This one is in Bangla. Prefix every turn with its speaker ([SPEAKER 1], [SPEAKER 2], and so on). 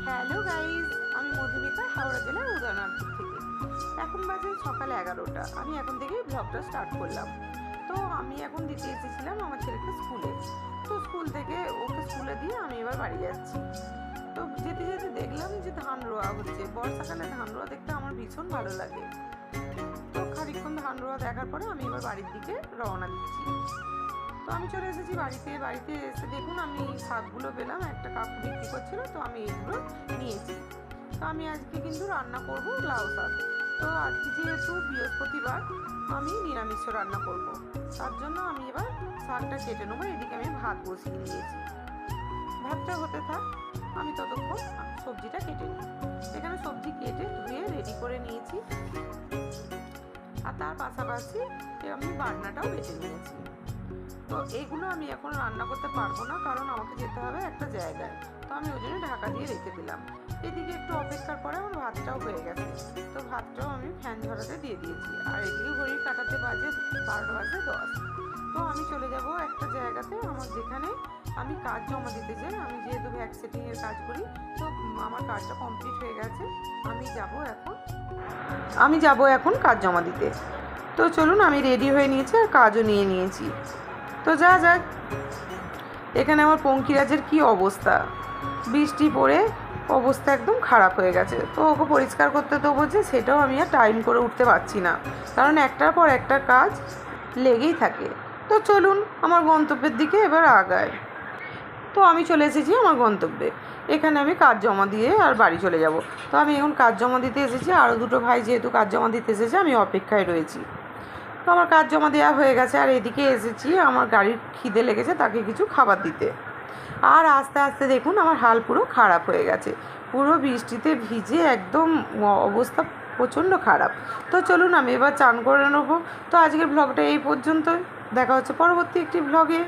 [SPEAKER 1] হ্যালো গাইজ, আমি মধুমিতা, হাওড়া জেলার উদয়নারায়ণপুর থেকে। এখন বাজে সকাল 11টা। আমি এখন থেকেই ব্লগটা স্টার্ট করলাম। তো আমি এখন দিতে এসেছিলাম আমার ছেলেকে স্কুলে। তো স্কুল থেকে ওকে স্কুলে দিয়ে আমি এবার বাড়ি যাচ্ছি। তো যেতে যেতে দেখলাম যে ধান রোয়া হচ্ছে। বর্ষাকালে ধান রোয়া দেখতে আমার ভীষণ ভালো লাগে। তো খানিকক্ষণ ধান রোয়া দেখার পরে আমি এবার বাড়ির দিকে রওনা দিচ্ছি। তো আমি চলে এসেছি বাড়িতে এসে দেখুন আমি শাকগুলো পেলাম, একটা কাকু বিক্রি করছিল, তো আমি এগুলো নিয়েছি। তো আমি আজকে কিন্তু রান্না করব লাউ শাক। তো আজকে যেহেতু বৃহস্পতিবার, আমি নিরামিষ রান্না করব। তার জন্য আমি এবার শাকটা কেটে নেবো। এদিকে আমি ভাত বসিয়ে দিয়েছি। ভাতটা হতে থাক, আমি ততক্ষণ সবজিটা কেটে নিই। এখানে সবজি কেটে ধুয়ে রেডি করে নিয়েছি, আর তার পাশাপাশি আমি বাটনাটাও বেটে নিয়েছি। তো এইগুলো আমি এখন রান্না করতে পারবো না, কারণ আমাকে যেতে হবে একটা জায়গায়। তো আমি ওই জন্য ঢাকা দিয়ে রেখে দিলাম। এদিকে একটু অপেক্ষার পরে আমার ভাতটাও হয়ে গেছে। তো ভাতটাও আমি ফ্যান ঝরাতে দিয়ে দিয়েছি। আর এদিকে ঘড়ির কাটাতে বাজে 12:10। তো আমি চলে যাব একটা জায়গাতে, আমার যেখানে আমি কাজ জমা দিতে যাই। আমি যেহেতু ব্যাগ সেটিংয়ের কাজ করি, তো আমার কাজটা কমপ্লিট হয়ে গেছে। আমি যাব এখন কাজ জমা দিতে। তো চলুন, আমি রেডি হয়ে নিয়েছি আর কাজও নিয়ে নিয়েছি। তো যাক, এখানে আমার পঙ্কিরাজের কি অবস্থা, বৃষ্টি পড়ে অবস্থা একদম খারাপ হয়ে গেছে। তো ওকে পরিষ্কার করতে দেবো যে, সেটাও আমি আর টাইম করে উঠতে পারছি না, কারণ একটার পর একটা কাজ লেগেই থাকে। তো চলুন আমার গন্তব্যের দিকে এবার আগায়। তো আমি চলে এসেছি আমার গন্তব্যে। এখানে আমি কাজ জমা দিয়ে আর বাড়ি চলে যাব। তো আমি এখন কাজ জমা দিতে এসেছি, আরও দুটো ভাই যেহেতু কাজ জমা দিতে এসেছে, আমি অপেক্ষায় রয়েছি। তো আমার কাজ জমা দেওয়া হয়ে গেছে, আর এদিকে এসেছি আমার গাড়ির খিদে লেগেছে, তাকে কিছু খাবার দিতে। আর আস্তে আস্তে দেখুন আমার হাল পুরো খারাপ হয়ে গেছে, পুরো বৃষ্টিতে ভিজে একদম অবস্থা প্রচণ্ড খারাপ। তো চলুন আমি এবার চান করে নেবো। তো আজকের ব্লগটা এই পর্যন্তই, দেখা হচ্ছে পরবর্তী একটি ব্লগে।